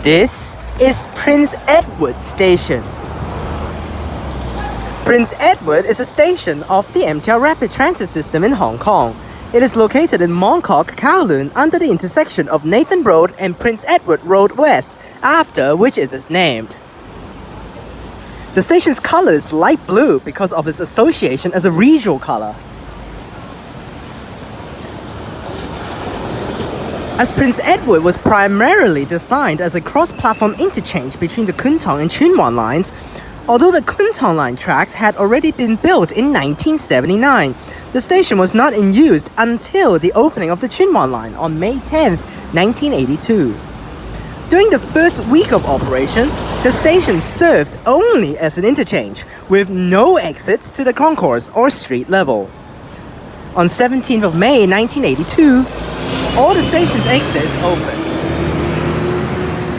This is Prince Edward Station. Prince Edward is a station of the MTR Rapid Transit System in Hong Kong. It is located in Mong Kok, Kowloon, under the intersection of Nathan Road and Prince Edward Road West, after which it is named. The station's color is light blue because of its association as a regional color. As Prince Edward was primarily designed as a cross-platform interchange between the Kwun Tong and Tsuen Wan lines, although the Kwun Tong line tracks had already been built in 1979, the station was not in use until the opening of the Tsuen Wan line on May 10, 1982. During the first week of operation, the station served only as an interchange, with no exits to the concourse or street level. On 17th of May 1982, all the station's exits opened.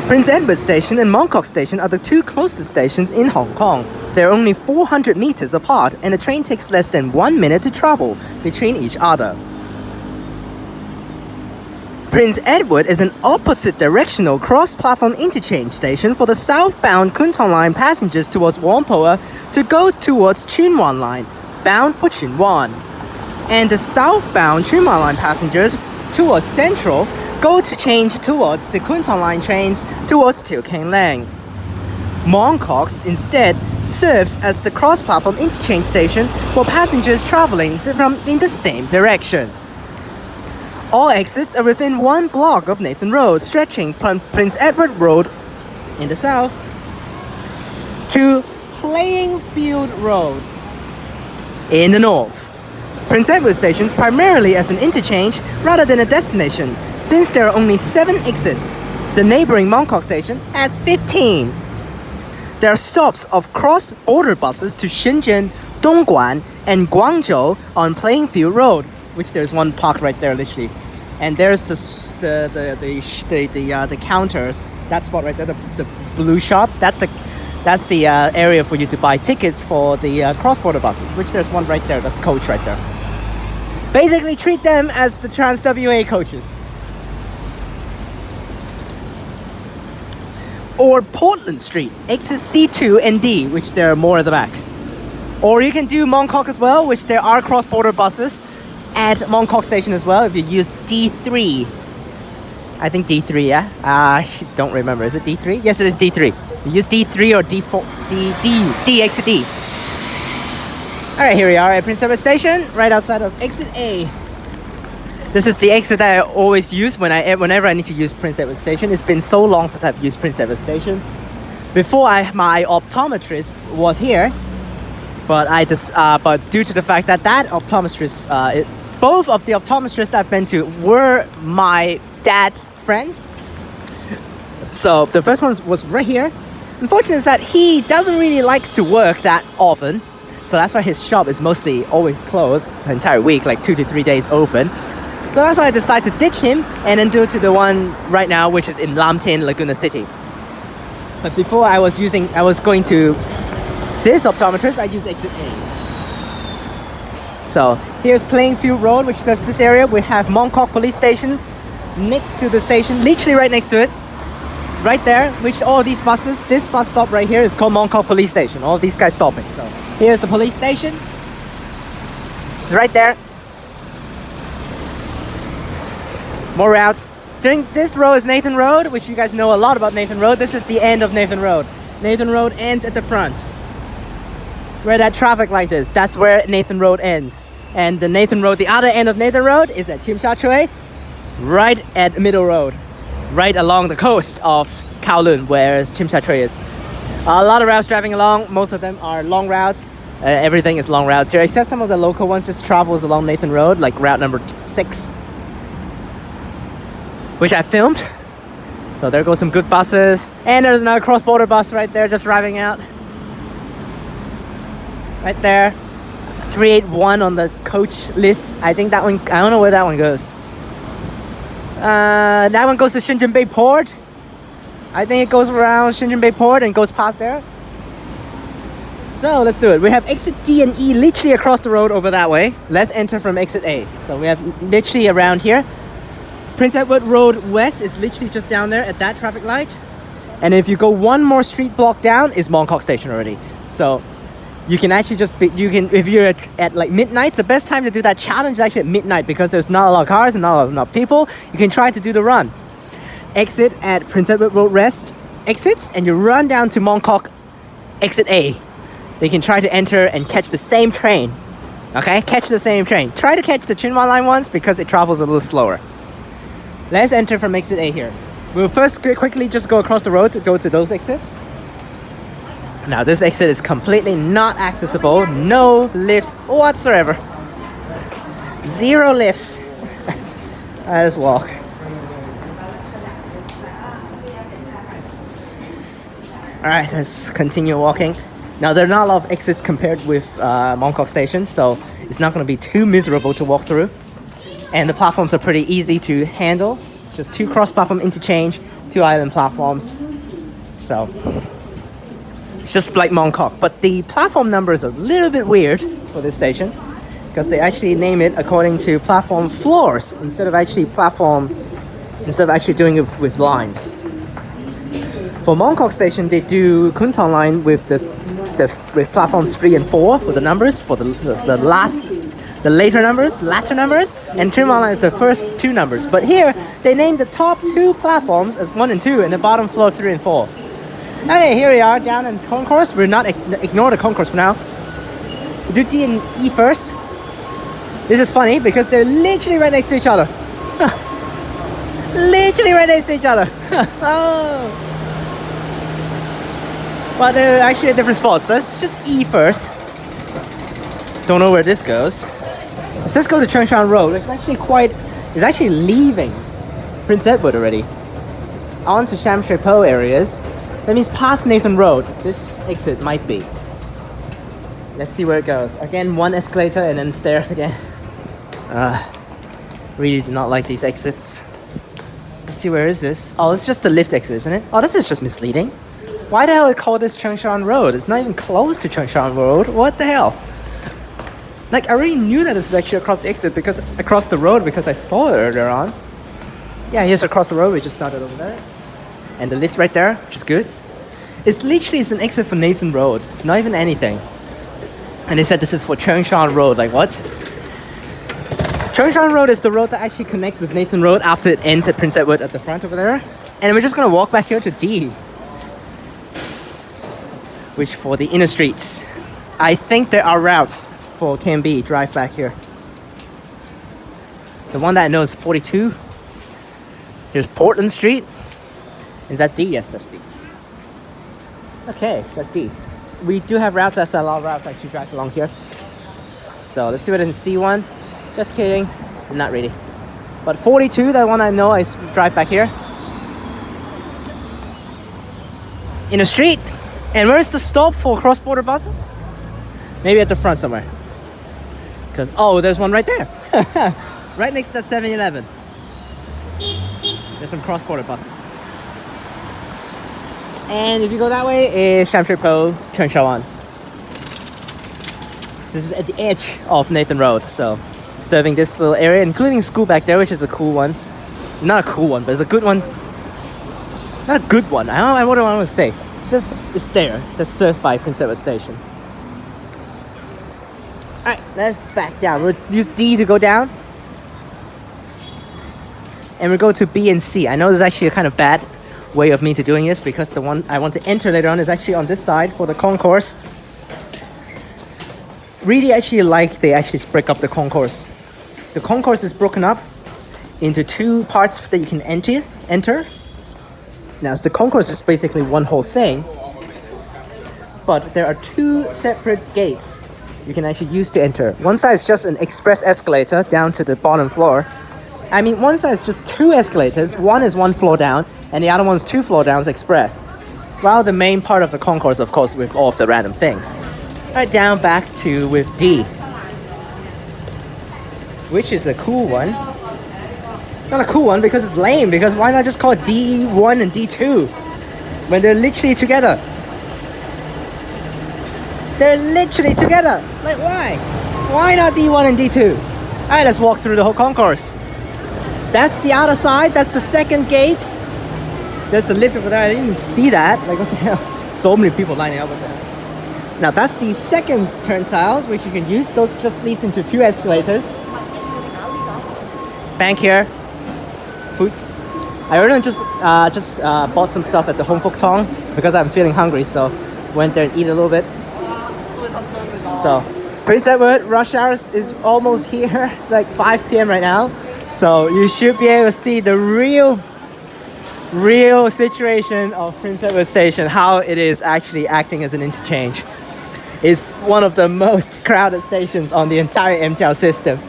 Prince Edward Station and Mong Kok Station are the two closest stations in Hong Kong. They're only 400 meters apart and the train takes less than 1 minute to travel between each other. Prince Edward is an opposite directional cross-platform interchange station for the southbound Kwun Tong line passengers towards Whampoa to go towards Tsuen Wan line, bound for Tsuen Wan. And the southbound Tsuen Wan line passengers towards Central go to change towards the Kwun Tong line trains towards Teo Keng Lang. Mong Kok instead serves as the cross-platform interchange station for passengers traveling in the same direction. All exits are within one block of Nathan Road, stretching from Prince Edward Road in the south to Playing Field Road in the north. Prince Edward Station is primarily as an interchange rather than a destination, since there are only 7 exits. The neighboring Mong Kok Station has 15. There are stops of cross-border buses to Shenzhen, Dongguan, and Guangzhou on Playing Field Road, which there's one parked right there, literally. And there's the counters. That spot right there, the blue shop. That's the area for you to buy tickets for the cross-border buses, which there's one right there. That's coach right there. Basically, treat them as the TransWA coaches. Or Portland Street, exits C2 and D, which there are more at the back. Or you can do Mong Kok as well, which there are cross-border buses at Mong Kok Station as well if you use D3. I think D3, yeah? I don't remember. Is it D3? Yes, it is D3. You use D3 or D4, D exit D. Alright, here we are at Prince Edward Station, right outside of exit A. This is the exit that I always use whenever I need to use Prince Edward Station. It's been so long since I've used Prince Edward Station. Before my optometrist was here, but due to the fact that optometrist, both of the optometrists I've been to were my dad's friends. So the first one was right here. Unfortunately, is that he doesn't really like to work that often. So that's why his shop is mostly always closed the entire week, like 2 to 3 days open. So that's why I decided to ditch him and then do to the one right now, which is in Lam Tin, Laguna City. But before I was going to this optometrist, I used exit A. So here's Playing Field Road, which serves this area. We have Mong Kok Police Station next to the station, literally right next to it. Right there, which all these buses, this bus stop right here is called Mong Kok Police Station. All these guys stopping. So here's the police station. It's right there. More routes. During this road is Nathan Road, which you guys know a lot about Nathan Road. This is the end of Nathan Road. Nathan Road ends at the front. Where that traffic light is, that's where Nathan Road ends. And the Nathan Road, the other end of Nathan Road is at Tsim Sha Tsui, right at Middle Road, right along the coast of Kowloon, where Tsim Sha Tsui is. A lot of routes driving along. Most of them are long routes. Everything is long routes here, except some of the local ones just travels along Nathan Road, like route number 6, which I filmed. So there goes some good buses. And there's another cross-border bus right there just driving out. Right there. 381 on the coach list. I think that one, I don't know where that one goes. That one goes to Shenzhen Bay Port. I think it goes around Shenzhen Bay Port and goes past there. So let's do it. We have exit D and E literally across the road over that way. Let's enter from exit A. So we have literally around here. Prince Edward Road West is literally just down there at that traffic light. And if you go one more street block down, is Mongkok Station already. So you can actually just be, if you're at like midnight, the best time to do that challenge is actually at midnight because there's not a lot of cars and not a lot of people. You can try to do the run. Exit at Prince Edward Road Rest exits, and you run down to Mongkok exit A. They can try to enter and catch the same train. Okay, catch the same train. Try to catch the TransWA line ones because it travels a little slower. Let's enter from exit A here. We'll first quickly just go across the road to go to those exits. Now this exit is completely not accessible. No lifts whatsoever. Zero lifts. I just walk. Alright, let's continue walking. Now there are not a lot of exits compared with Mongkok Station, so it's not going to be too miserable to walk through. And the platforms are pretty easy to handle. It's just 2 cross-platform interchange, 2 island platforms. So it's just like Mongkok. But the platform number is a little bit weird for this station because they actually name it according to platform floors instead of actually doing it with lines. For Mongkok Station, they do Kuntong line with with platforms 3 and 4 for the numbers, for the later numbers, and TransWA line is the first 2 numbers. But here, they named the top 2 platforms as 1 and 2, and the bottom floor 3 and 4. Okay, here we are down in concourse. We're not ignore the concourse for now. We'll do D and E first. This is funny because they're literally right next to each other. Literally right next to each other. Oh. But they're actually at different spots. Let's just E first. Don't know where this goes. Let's go to Chengshan Road. It's actually leaving Prince Edward already. It's on to Sham Shui Po areas. That means past Nathan Road. This exit might be. Let's see where it goes. Again, 1 escalator and then stairs again. Really do not like these exits. Let's see, where is this? Oh, it's just the lift exit, isn't it? Oh, this is just misleading. Why the hell they call this Chengshan Road? It's not even close to Chengshan Road. What the hell? Like, I already knew that this is actually across the exit across the road because I saw it earlier on. Yeah, here's across the road. We just started over there. And the lift right there, which is good. It's an exit for Nathan Road. It's not even anything. And they said this is for Chengshan Road. Like, what? Chengshan Road is the road that actually connects with Nathan Road after it ends at Prince Edward at the front over there. And we're just gonna walk back here to D, which for the inner streets. I think there are routes for KMB drive back here. The one that I know is 42. Here's Portland Street. Is that D? Yes, that's D. Okay, so that's D. We do have routes. That's a lot of routes actually drive along here. So let's see what it is in C1. Just kidding. Not really. But 42, that one I know, I drive back here. In a street. And where's the stop for cross-border buses? Maybe at the front somewhere. Because, oh, there's one right there. Right next to that 7-Eleven. There's some cross-border buses. And if you go that way, is Sham Shui Po, Chengshan. This is at the edge of Nathan Road, so serving this little area, including school back there, which is a cool one. Not a cool one, but it's a good one. Not a good one. I don't know what I want to say. It's there. That's served by Prince Edward Station. Alright, let's back down. We'll use D to go down. And we'll go to B and C. I know this is actually a kind of bad way of me to doing this because the one I want to enter later on is actually on this side for the concourse. Really actually like they actually break up the concourse. The concourse is broken up into 2 parts that you can enter. Now, the concourse is basically one whole thing, but there are 2 separate gates you can actually use to enter. One side is just an express escalator down to the bottom floor. I mean, one side is just 2 escalators. One is 1 floor down, and the other one's 2 floor downs express. While the main part of the concourse, of course, with all of the random things. Right down back to with D, which is a cool one. Not a cool one because it's lame, because why not just call it D1 and D2 when they're literally together? They're literally together. Like, why? Why not D1 and D2? Alright, let's walk through the whole concourse. That's the outer side. That's the second gate. There's the lift over there. I didn't even see that. Like, what the hell? So many people lining up over there. Now that's the second turnstiles which you can use. Those just leads into 2 escalators. Bank here. Food. I already just bought some stuff at the Home Fuk Tong because I'm feeling hungry, so went there and eat a little bit. So Prince Edward rush hour is almost here. It's like 5 p.m. right now, so you should be able to see the real situation of Prince Edward Station, how it is actually acting as an interchange. It's one of the most crowded stations on the entire MTR system.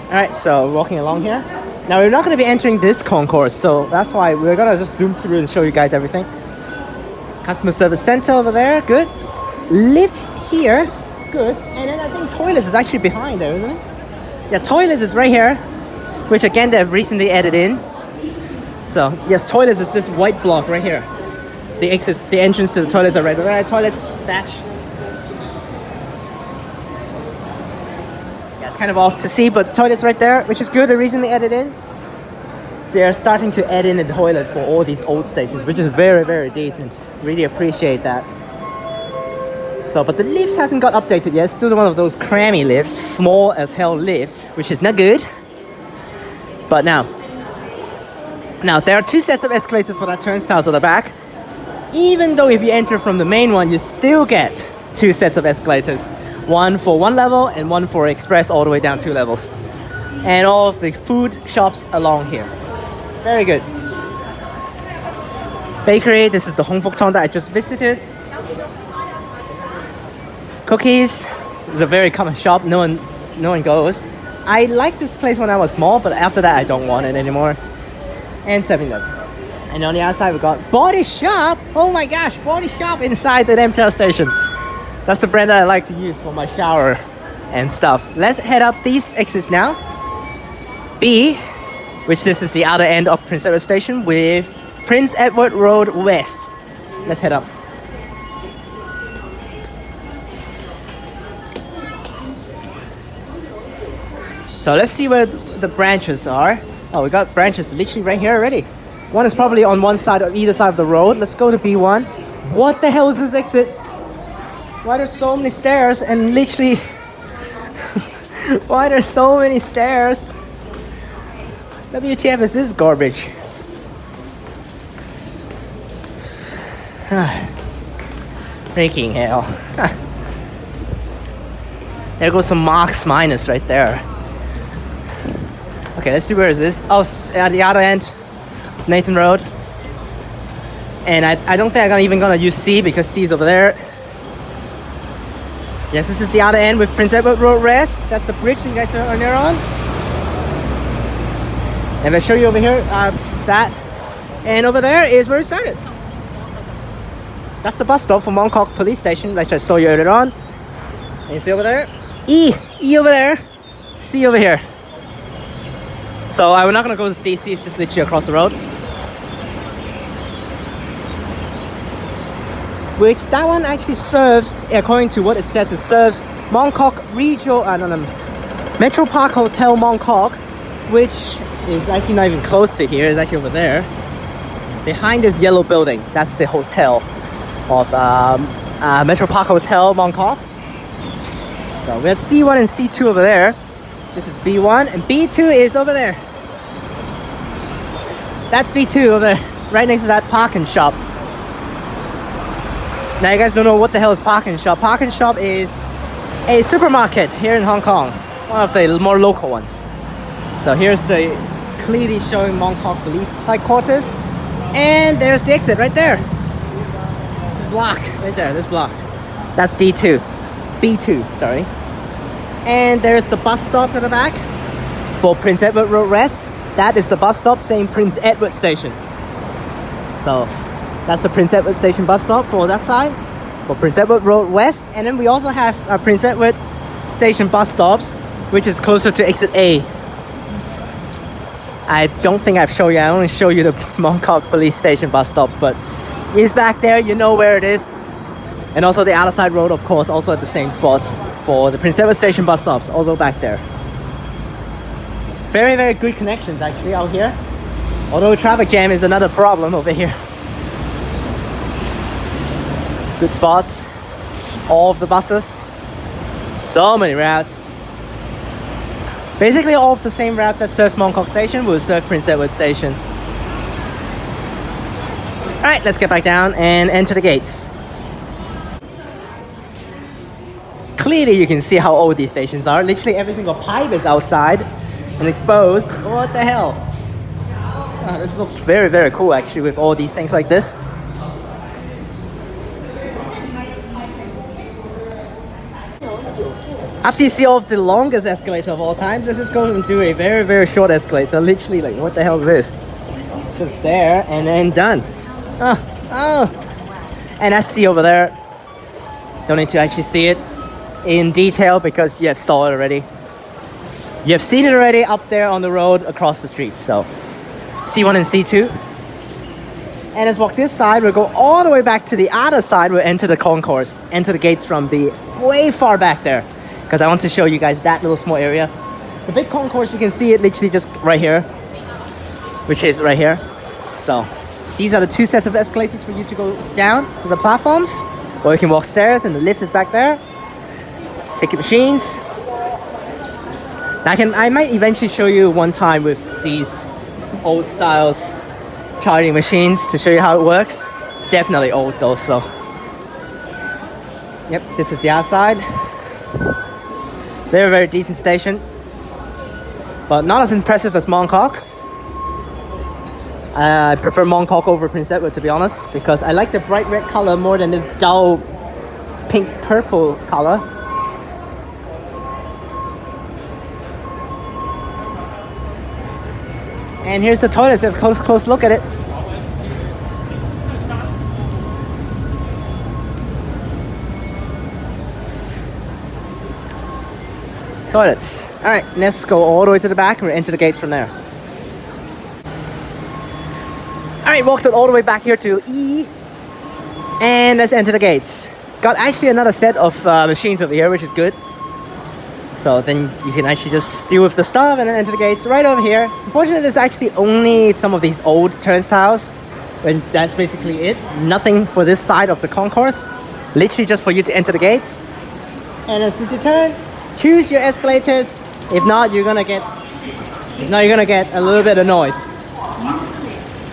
Alright, so walking along here. Now we're not going to be entering this concourse, so that's why we're going to just zoom through and show you guys everything. Customer service center over there, good. Lift here, good. And then I think toilets is actually behind there, isn't it? Yeah, toilets is right here, which again they've recently added in. So yes, toilets is this white block right here. The exits, the entrance to the toilets are right there. Toilets, dash. Yeah, it's kind of off to see, but toilets right there, which is good. They recently added in. They're starting to add in a toilet for all these old stations, which is very, very decent. Really appreciate that. So, but the lift hasn't got updated yet. It's still one of those crammy lifts, small as hell lifts, which is not good. But now there are 2 sets of escalators for that turnstiles on the back. Even though if you enter from the main one, you still get 2 sets of escalators. One for 1 level and one for express all the way down 2 levels. And all of the food shops along here. Very good. Bakery, this is the Hong Fuk Tong that I just visited. Cookies, it's a very common shop, no one goes. I liked this place when I was small, but after that I don't want it anymore. And 7-Eleven. And on the outside we got Body Shop. Oh my gosh, Body Shop inside the MTR station. That's the brand that I like to use for my shower and stuff. Let's head up these exits now. B, which this is the outer end of Prince Edward Station with Prince Edward Road West. Let's head up. So let's see where the branches are. Oh, we got branches literally right here already. One is probably on one side of either side of the road. Let's go to B1. What the hell is this exit? Why there's so many stairs and literally... Why there's so many stairs? WTF is this garbage? Freaking hell. There goes some Marks Minus right there. Okay, let's see where is this. Oh, at the other end, Nathan Road. And I don't think I'm even gonna use C because C is over there. Yes, this is the other end with Prince Edward Road West. That's the bridge you guys are near on. And I'll show you over here that. And over there is where it started. That's the bus stop for Mong Kok Police Station, like I saw you earlier on. And you see over there? E over there, C over here. So I'm not gonna go to C. C is just literally across the road. Which that one actually serves, according to what it says, it serves Mong Kok Regional, Metro Park Hotel Mong Kok, which is actually not even close to here. It's actually over there. Behind this yellow building, that's the hotel of Metro Park Hotel Mong Kok. So we have C1 and C2 over there. This is B1 and B2 is over there. That's B2 over there, right next to that parking shop. Now you guys don't know what the hell is parking shop. Parking shop is a supermarket here in Hong Kong, one of the more local ones. So here's the clearly showing Mong Kok Police Headquarters, and there's the exit right there. This block right there, this block. That's D2, B2, sorry. And there's the bus stops at the back for Prince Edward Road West. That is the bus stop saying Prince Edward Station. So that's the Prince Edward Station bus stop for that side, for Prince Edward Road West. And then we also have Prince Edward Station bus stops, which is closer to exit A. I don't think I've shown you, I only show you the Mong Kok Police Station bus stops, but it's back there, you know where it is. And also the other side road, of course, also at the same spots for the Prince Edward Station bus stops, also back there. Very, very good connections actually out here. Although traffic jam is another problem over here. Good spots. All of the buses. So many routes. Basically all of the same routes that serves Mong Kok Station will serve Prince Edward Station. Alright, let's get back down and enter the gates. Clearly you can see how old these stations are. Literally every single pipe is outside and exposed. What the hell? Oh, this looks very, very cool actually with all these things like this. After you see all of the longest escalator of all times, let's just go and do a very, very short escalator. Literally like, what the hell is this? It's just there and then done. And that's C over there. Don't need to actually see it in detail because you have saw it already. You have seen it already up there on the road across the street. So C1 and C2. And let's walk this side. We'll go all the way back to the other side. We'll enter the concourse. Enter the gates from the way far back there. Because I want to show you guys that little small area. The big concourse, you can see it literally just right here. Which is right here. So these are the two sets of escalators for you to go down to the platforms. Or you can walk stairs and the lift is back there. Ticket machines. I might eventually show you one time with these old styles charging machines to show you how it works. It's definitely old though, so. Yep, this is the outside. Very, very decent station. But not as impressive as Mong Kok. I prefer Mong Kok over Prince Edward to be honest, because I like the bright red color more than this dull pink purple color. And here's the toilets. Have a close look at it. Toilets. Alright, let's go all the way to the back and we'll enter the gate from there. Alright, walked it all the way back here to E. And let's enter the gates. Got actually another set of machines over here, which is good. So then you can actually just deal with the stuff and then enter the gates right over here. Unfortunately, there's actually only some of these old turnstiles. And that's basically it. Nothing for this side of the concourse. Literally just for you to enter the gates. And as soon as you turn, choose your escalators. If not, you're gonna get a little bit annoyed.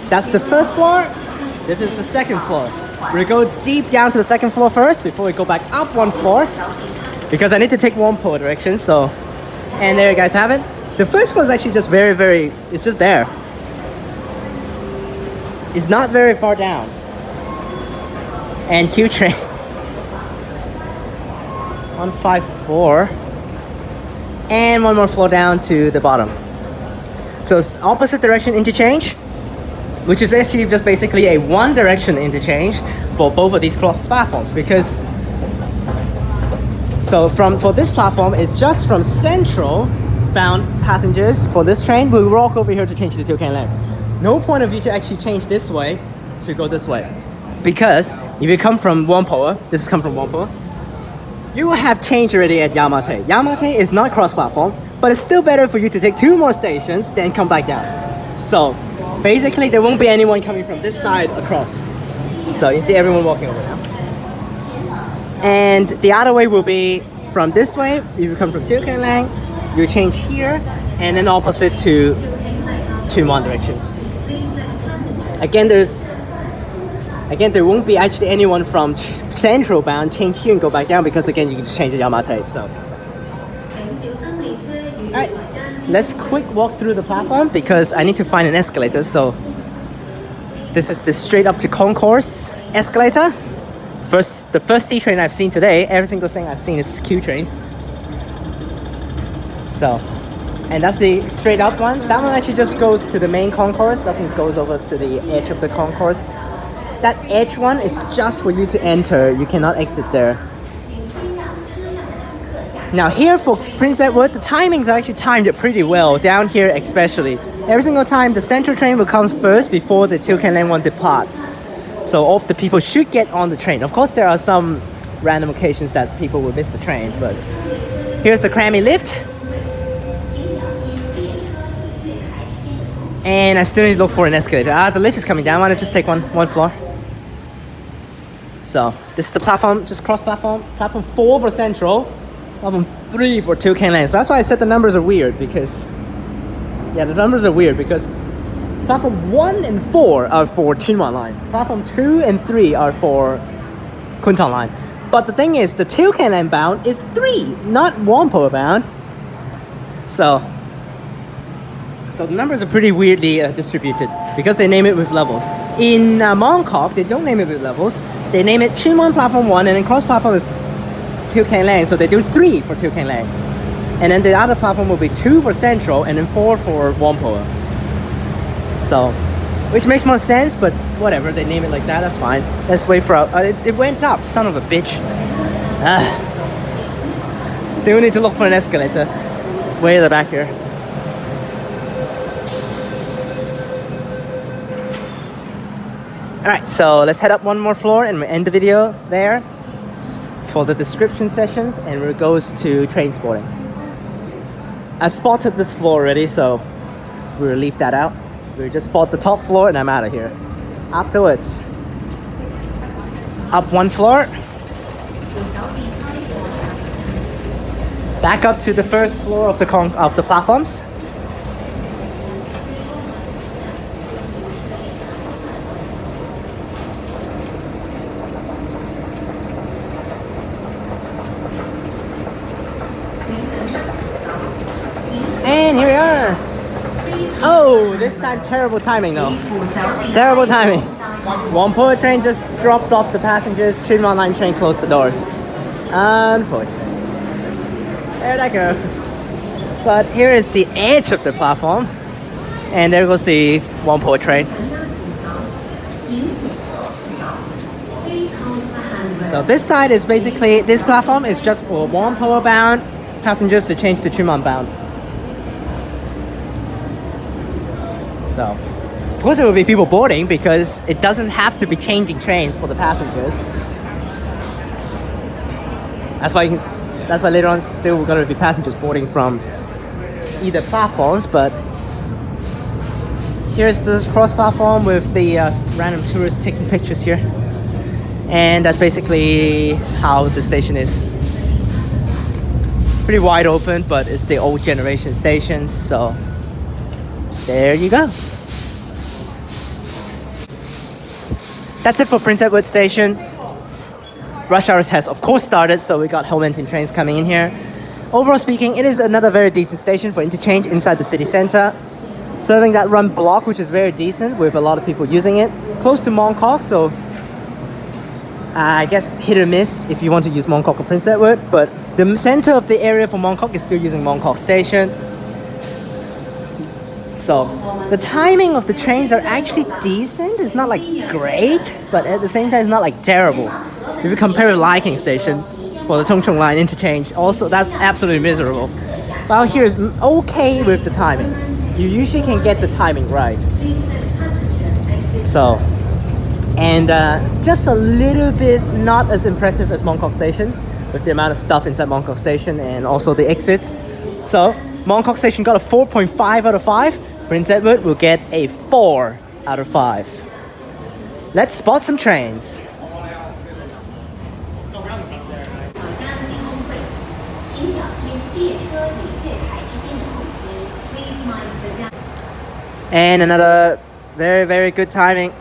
That's the first floor. This is the second floor. We'll go deep down to the second floor first before we go back up one floor. Because I need to take one per direction, so. And there you guys have it. The first floor is actually just very, it's just there. It's not very far down. And Q train. 154. And one more floor down to the bottom. So it's opposite direction interchange, which is actually just basically a one direction interchange for both of these cross platforms. Because for this platform, it's just from central bound passengers for this train. We'll walk over here to change to Tiêu Khang Lane. No point of you to actually change this way to go this way. Because if you come from Whampoa, this is come from Whampoa, you will have changed already at Yau Ma Tei. Yau Ma Tei is not cross platform, but it's still better for you to take two more stations, then come back down. So basically there won't be anyone coming from this side across. So you see everyone walking over now. And the other way will be from this way. If you come from Tiêu Khang Lane, you change here and then opposite to one direction. Again, there won't be actually anyone from central bound change here and go back down because again you can just change the Yau Ma Tei. So alright, let's quick walk through the platform because I need to find an escalator. So this is the straight up to concourse escalator. The first C train I've seen today. Every single thing I've seen is Q trains. So, and that's the straight up one. That one actually just goes to the main concourse. That one goes over to the edge of the concourse. That edge one is just for you to enter. You cannot exit there. Now here for Prince Edward, the timings are actually timed pretty well. Down here especially. Every single time the central train will come first before the Tiêu Khang Lane one departs. So all of the people should get on the train. Of course, there are some random occasions that people will miss the train, but here's the crammy lift. And I still need to look for an escalator. The lift is coming down. Why don't I just take one floor? So this is the platform, just cross platform. Platform 4 for Central. Platform 3 for 2K Lane. So that's why I said the numbers are weird, because the numbers are weird because platform 1 and 4 are for Trainspotting line. Platform 2 and 3 are for Kuntong line. But the thing is, the 2K Lane bound is 3, not Whampoa bound. So the numbers are pretty weirdly distributed because they name it with levels. In Mong Kok, they don't name it with levels. They name it Trainspotting platform 1, and then cross platform is 2K Lane, so they do 3 for 2K Lane. And then the other platform will be 2 for Central, and then 4 for Whampoa. So, which makes more sense, but whatever, they name it like that, that's fine. Let's wait for it went up, son of a bitch. Still need to look for an escalator. It's way at the back here. Alright, so let's head up one more floor and we'll end the video there for the description sessions, and it goes to Trainspotting. I spotted this floor already, so we'll leave that out. We'll just spot the top floor and I'm out of here. Afterwards, up one floor, back up to the first floor of the platforms. And here we are. Oh, this time terrible timing though. Terrible timing. Whampoa train just dropped off the passengers. Trainspotting line train closed the doors. Unfortunate. There that goes. But here is the edge of the platform. And there goes the Whampoa train. So this side is basically, this platform is just for Whampoa bound passengers to change to Trainspotting bound. So, of course there will be people boarding because it doesn't have to be changing trains for the passengers. That's why later on still going to be passengers boarding from either platforms, but here's the cross platform with the random tourists taking pictures here. And that's basically how the station is. Pretty wide open, but it's the old generation stations, so there you go. That's it for Prince Edward Station. Rush hours has of course started, so we got Helmenton trains coming in here. Overall speaking, it is another very decent station for interchange inside the city center. Serving that run block, which is very decent with a lot of people using it. Close to Mong Kok, so I guess hit or miss if you want to use Mong Kok or Prince Edward, but the center of the area for Mong Kok is still using Mong Kok Station. So the timing of the trains are actually decent. It's not like great, but at the same time it's not like terrible. If you compare with Liking Station for the Tung Chung line interchange, also that's absolutely miserable. But out here is okay with the timing. You usually can get the timing right. So, and just a little bit not as impressive as Mong Kok Station with the amount of stuff inside Mong Kok Station and also the exits. So Mong Kok Station got a 4.5 out of 5. Prince Edward will get a 4 out of 5. Let's spot some trains. And another very, very good timing.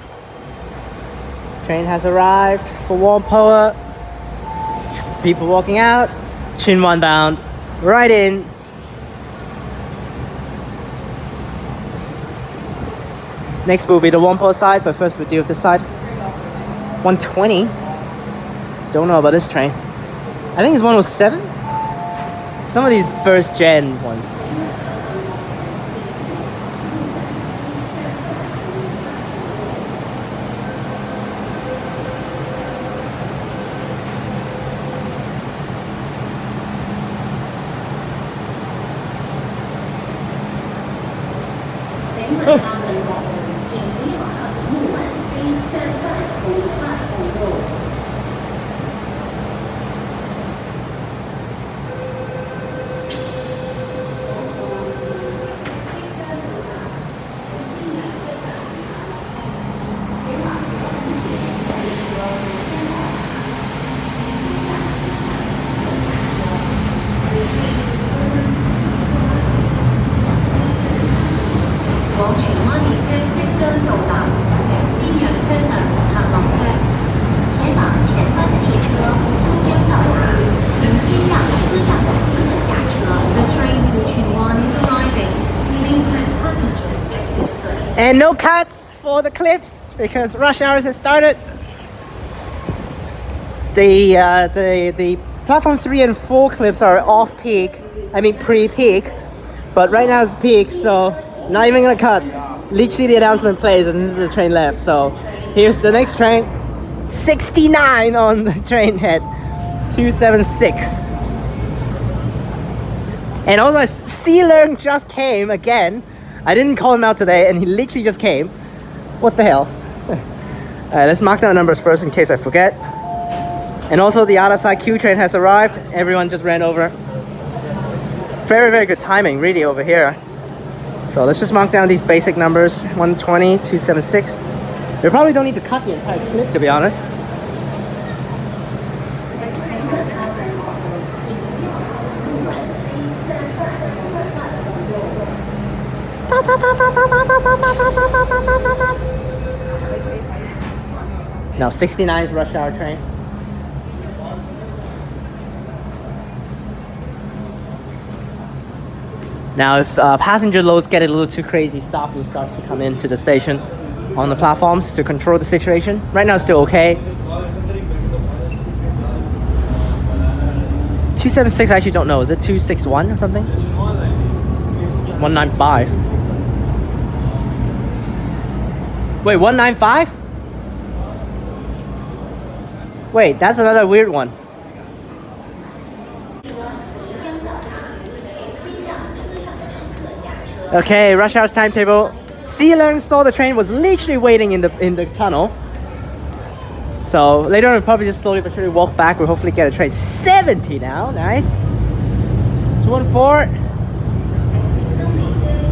Train has arrived for Whampoa. People walking out. Trainspotting bound right in. Next will be the Whampoa side, but first we'll deal with this side. 120. Don't know about this train. I think it's 107. Some of these first gen ones. And no cuts for the clips because rush hours has started. The platform 3 and 4 clips are off peak. I mean pre-peak, but right now it's peak, so not even gonna cut. Literally the announcement plays and this is the train left. So here's the next train. 69 on the train head. 276. And also C-Learn just came again. I didn't call him out today and he literally just came. What the hell? Alright, let's mark down numbers first in case I forget. And also the other side Q train has arrived. Everyone just ran over. Very, very good timing really over here. So let's just mark down these basic numbers. 120, 276. We probably don't need to cut the entire clip, to be honest. Now 69 is rush hour train. Now if passenger loads get a little too crazy, staff will start to come into the station on the platforms to control the situation. Right now it's still okay. 276 I actually don't know. Is it 261 or something? 195. Wait, 195? Wait, that's another weird one. Okay, rush hour's timetable. C-Learn saw the train was literally waiting in the tunnel. So later on we'll probably just slowly but surely walk back. We'll hopefully get a train. 70 now, nice. 214.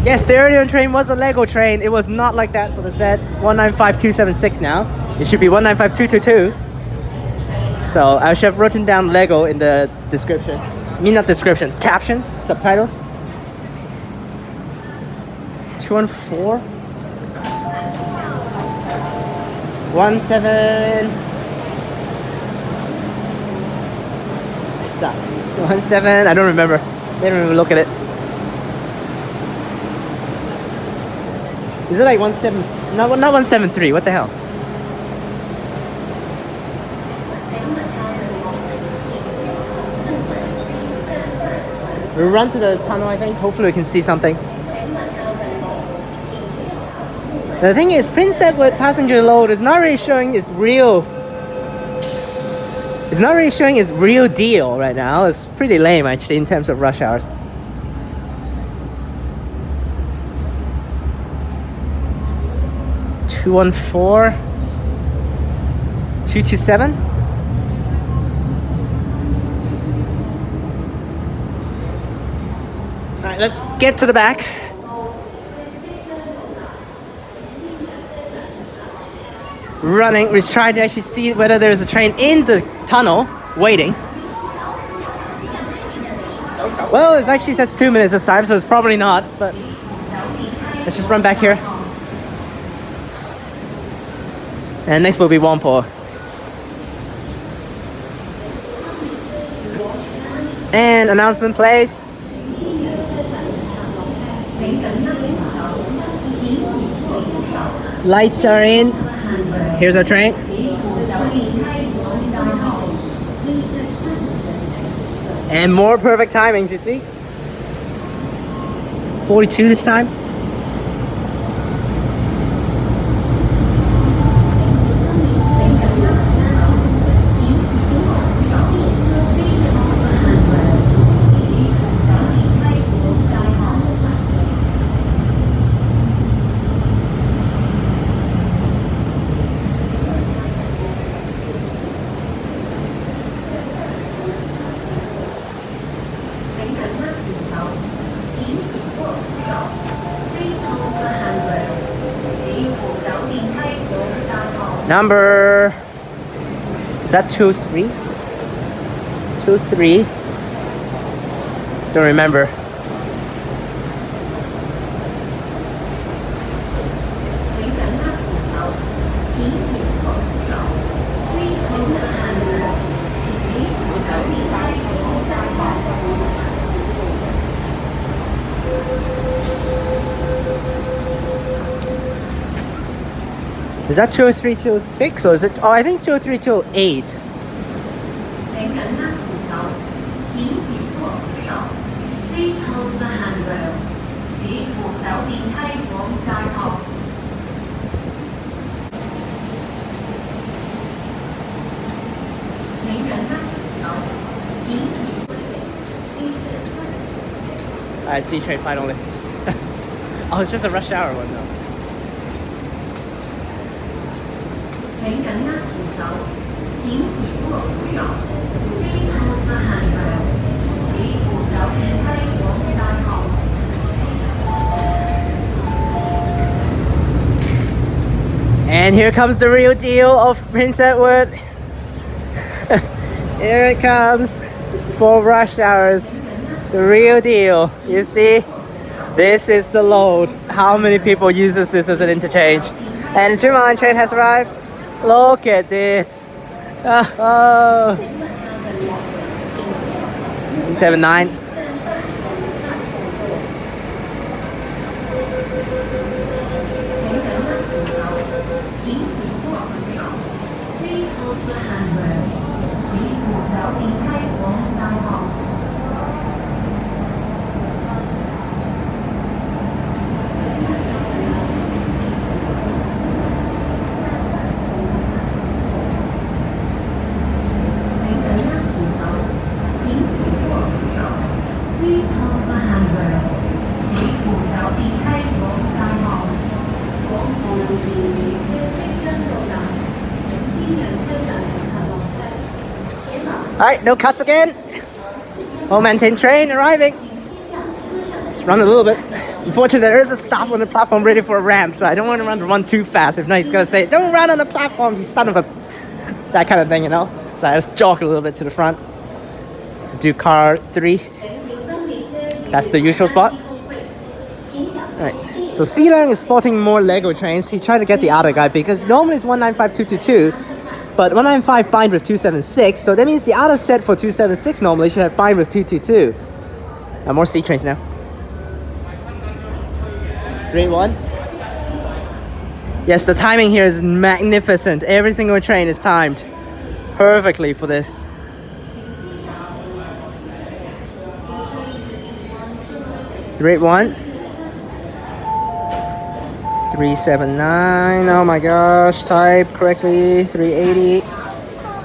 Yes, the earlier train was a Lego train. It was not like that for the set. 195276 now. It should be 195222. So I should have written down Lego in the description. I mean not description, captions, subtitles. 214. 17. Suck. 17. I don't remember. They don't even look at it. Is it like 17? No, not 173. What the hell? We'll run to the tunnel, I think. Hopefully we can see something. The thing is, Prince Edward passenger load is not really showing its real... It's not really showing its real deal right now. It's pretty lame actually in terms of rush hours. Two 214. 227. Alright, let's get to the back. Running, we're trying to actually see whether there's a train in the tunnel waiting. Well, it actually says 2 minutes this time, so it's probably not, but let's just run back here. And next will be Whampoa. And announcement plays. Lights are in. Here's our train. And more perfect timings, you see? 42 this time. Number, is that 23? 23. Don't remember. Is that 203, 206, or is it? Oh, I think it's 203, 208. 請緊握扶手，請緊握扶手。Please hold the handrail。指扶手電梯往大堂。請緊握扶手，請緊。I see train finally. Oh, it's just a rush hour one though. 請緊握扶手，請緊握扶手。Please hold the handrail。指扶手電梯往大堂。And here comes the real deal of Prince Edward. Here it comes for rush hours. The real deal. You see, this is the load. How many people uses this as an interchange? And the Line train has arrived. Look at this. Oh. 79. Alright, no cuts again. Momentum train arriving. Let's run a little bit. Unfortunately, there is a stop on the platform ready for a ramp, so I don't want to run too fast. If not, he's gonna say, "Don't run on the platform, you son of a..." That kind of thing, you know? So I just jog a little bit to the front. Do car 3. That's the usual spot. Alright, so Sealang is spotting more Lego trains. He tried to get the other guy because normally it's 195222. But 195 bind with 276, so that means the other set for 276 normally should have bind with 222. More C trains now. Grade 1. Yes, the timing here is magnificent. Every single train is timed perfectly for this. Grade 1. 379, oh my gosh, type correctly, 380,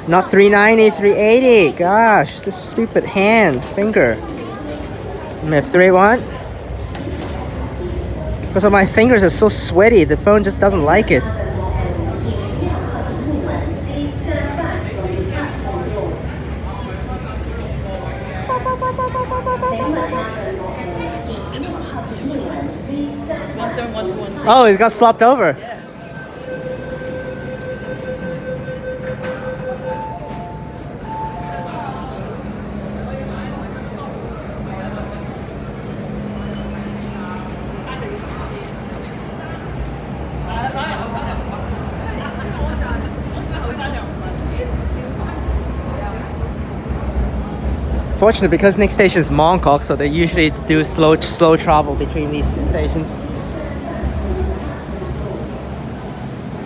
not 390, 380, gosh, this stupid finger. F31, because my fingers are so sweaty, the phone just doesn't like it. Oh, it got swapped over. Yeah. Fortunately, because next station is Mongkok, so they usually do slow travel between these two stations.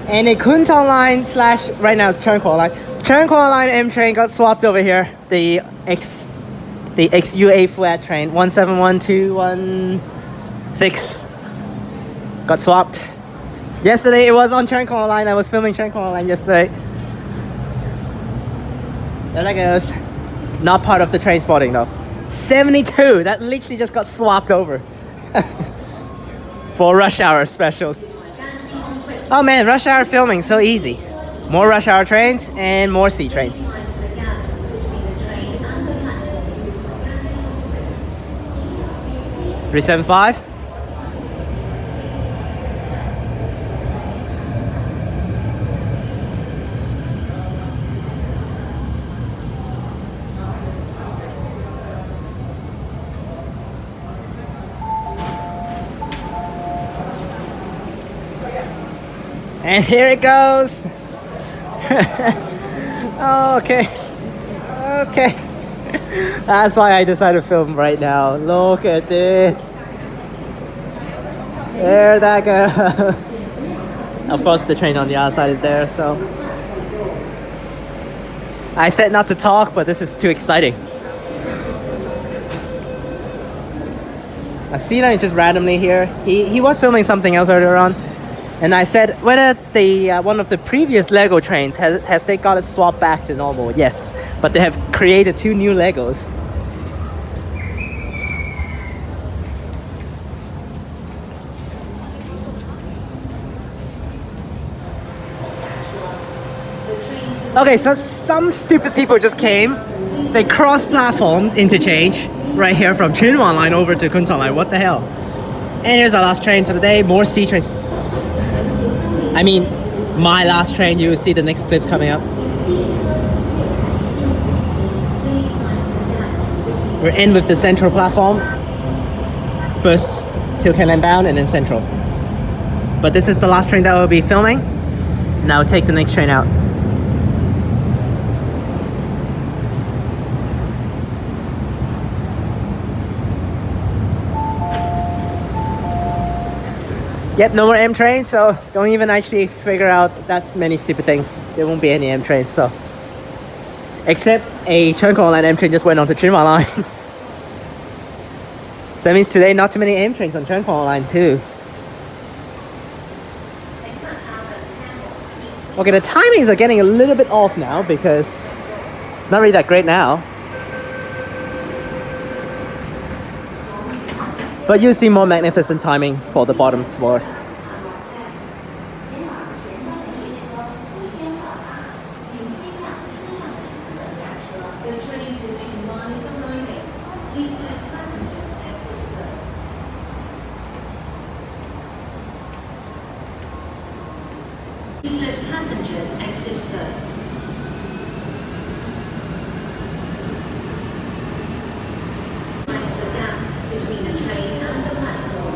And a Kuntong line / right now it's TransWA line. TransWA line M train got swapped over here. The XUA flat train 171216 got swapped. Yesterday it was on TransWA line. I was filming TransWA line yesterday. There that goes. Not part of the Trainspotting though. 72. That literally just got swapped over for rush hour specials. Oh man, rush hour filming, so easy. More rush hour trains and more C trains. 375. And here it goes. Okay. That's why I decided to film right now. Look at this. There that goes. Of course, the train on the other side is there, so. I said not to talk, but this is too exciting. Asina is just randomly here. He was filming something else earlier on. And I said whether the one of the previous Lego trains has they got it swapped back to normal. Yes, but they have created 2 new Legos. Okay, so some stupid people just came. They cross-platformed interchange right here from TransWA line over to Kuntong line. What the hell? And here's our last train for the day. More C trains. I mean, my last train. You will see the next clips coming up. We're in with the central platform. First till Klang bound and then central. But this is the last train that we'll be filming. Now take the next train out. Yep, no more M trains, so don't even actually figure out that's many stupid things. There won't be any M trains, so. Except a Trainspotting line M train just went onto TransWA line. So that means today not too many M trains on Trainspotting line too. Okay, the timings are getting a little bit off now because it's not really that great now. But you see more magnificent timing for the bottom floor. Please let passengers exit first. Mind the gap between the train and the platform.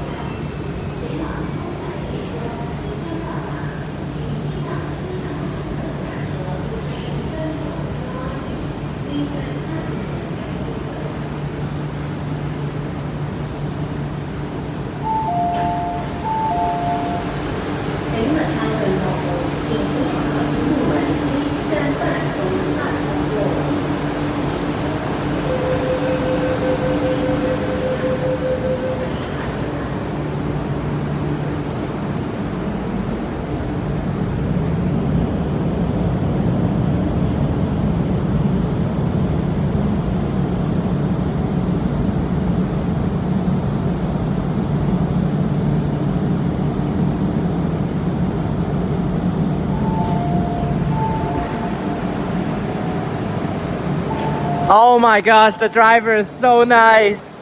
Oh my gosh, the driver is so nice.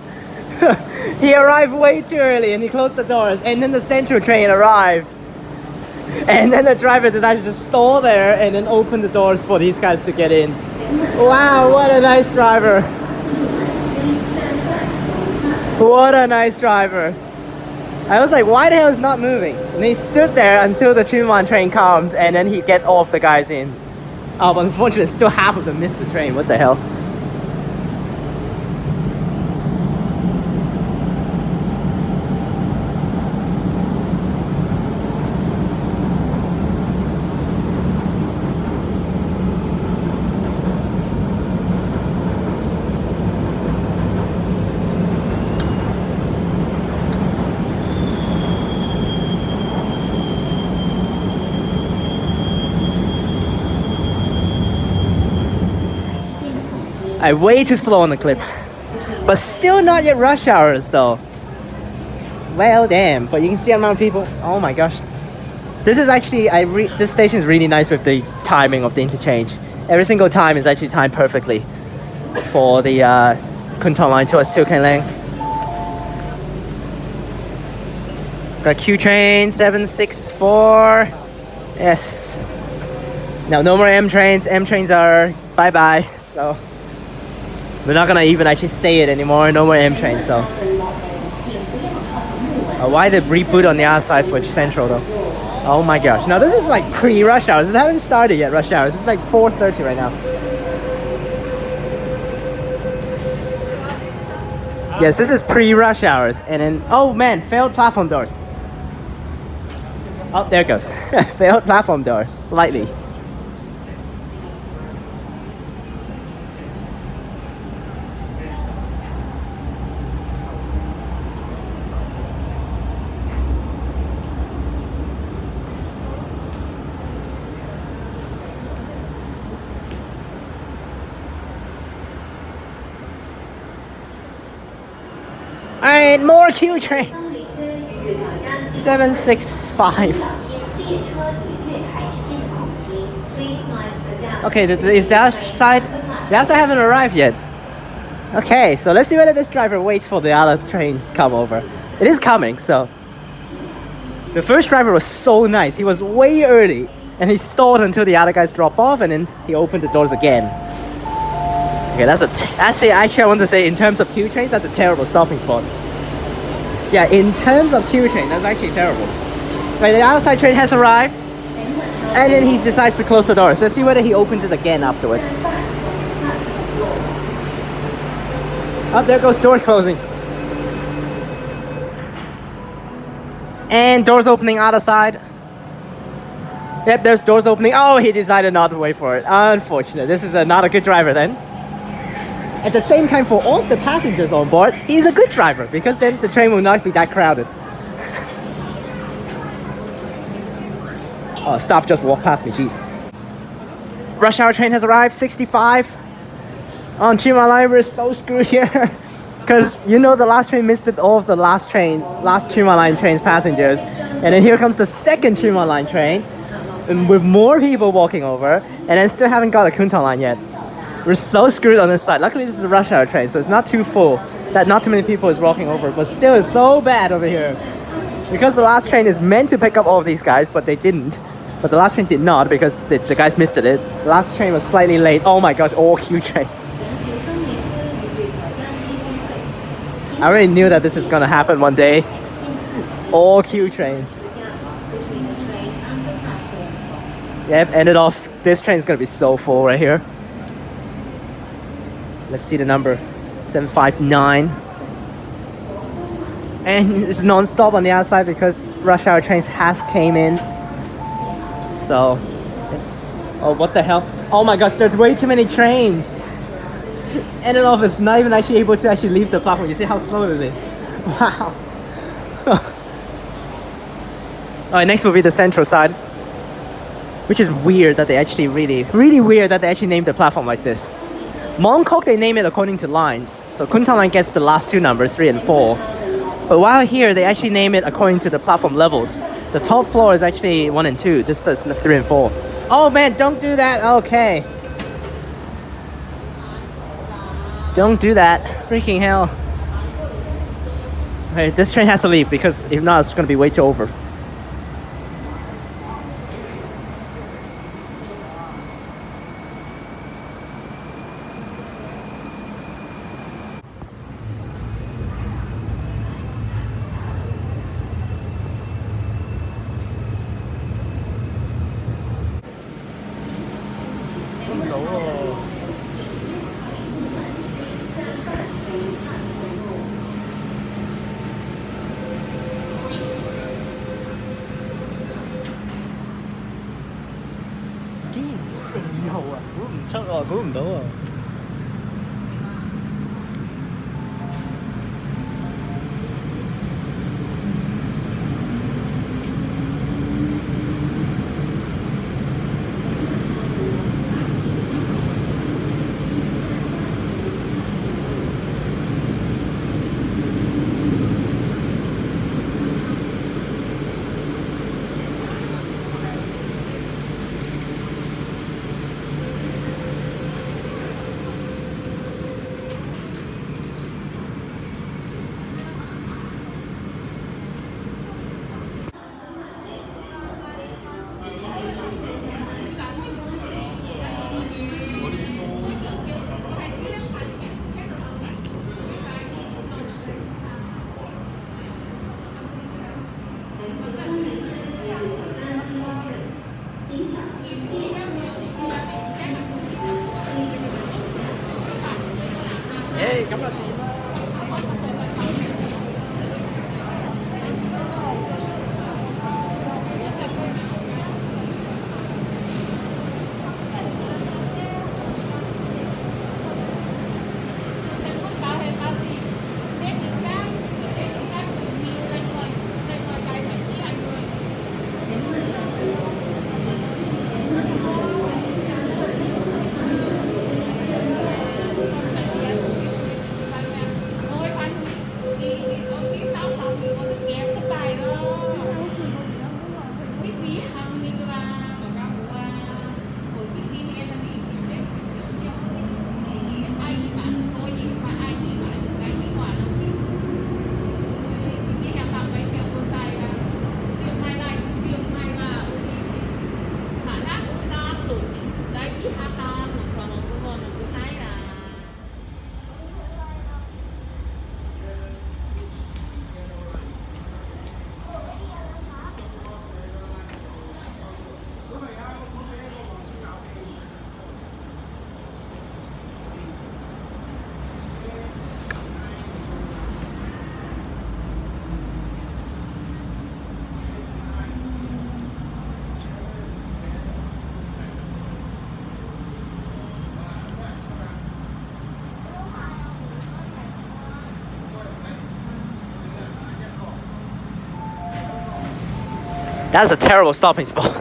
He arrived way too early and he closed the doors, and then the central train arrived. And then the driver decided to just stall there and then open the doors for these guys to get in. Wow, what a nice driver. What a nice driver. I was like, why the hell is not moving? And he stood there until the TransWA train comes and then he get all of the guys in. Oh, but unfortunately still half of them missed the train. What the hell? I'm way too slow on the clip, but still not yet rush hours though. Well, damn! But you can see the amount of people. Oh my gosh, this is actually this station is really nice with the timing of the interchange. Every single time is actually timed perfectly for the Kuntong line towards Till Klang Lang. Got Q train 764. Yes. Now no more M trains. M trains are bye bye. So. We're not gonna even actually stay it anymore. No more M trains, so. Why the reboot on the other side for Central though? Oh my gosh. Now this is like pre-rush hours. It haven't started yet, rush hours. It's like 4:30 right now. Yes, this is pre-rush hours. And then, oh man, failed platform doors. Oh, there it goes. Failed platform door, slightly. Alright, more Q trains. 765. Okay, is that side? The other side haven't arrived yet. Okay, so let's see whether this driver waits for the other trains to come over. It is coming, so. The first driver was so nice. He was way early and he stalled until the other guys drop off and then he opened the doors again. Okay, actually I want to say in terms of Q trains, that's a terrible stopping spot. Yeah, in terms of Q train, that's actually terrible. Right, the outside train has arrived and then he decides to close the doors. Let's see whether he opens it again afterwards. Oh, there goes door closing. And doors opening other side. Yep, there's doors opening. Oh, he decided not to wait for it. Unfortunate. This is not a good driver then. At the same time, for all of the passengers on board, he's a good driver because then the train will not be that crowded. Oh, staff just walked past me, jeez. Rush hour train has arrived, 65. On Chima line, we're so screwed here. Because you know the last train missed all of the last Chima line trains passengers. And then here comes the second Chima line train. And with more people walking over. And then still haven't got a Kuntong line yet. We're so screwed on this side. Luckily this is a rush hour train, so it's not too full. That not too many people is walking over. But still it's so bad over here. Because the last train is meant to pick up all of these guys, but they didn't. But the last train did not because the guys missed it. The last train was slightly late. Oh my gosh, all Q trains. I already knew that this is gonna happen one day. All Q trains. Yep, ended off. This train is gonna be so full right here. Let's see the number. 759. And it's non-stop on the outside because rush hour trains has came in. So, oh, what the hell? Oh my gosh, there's way too many trains. Ended off, it's not even actually able to actually leave the platform. You see how slow it is? Wow. Alright, next will be the central side. Which is weird that they actually really weird that they actually named the platform like this. Mongkok, they name it according to lines. So Kuntong line gets the last two numbers, 3 and 4. But while here, they actually name it according to the platform levels. The top floor is actually 1 and 2. This is 3 and 4. Oh man, don't do that. Okay. Don't do that. Freaking hell. Okay, this train has to leave because if not, it's going to be way too over. That's a terrible stopping spot.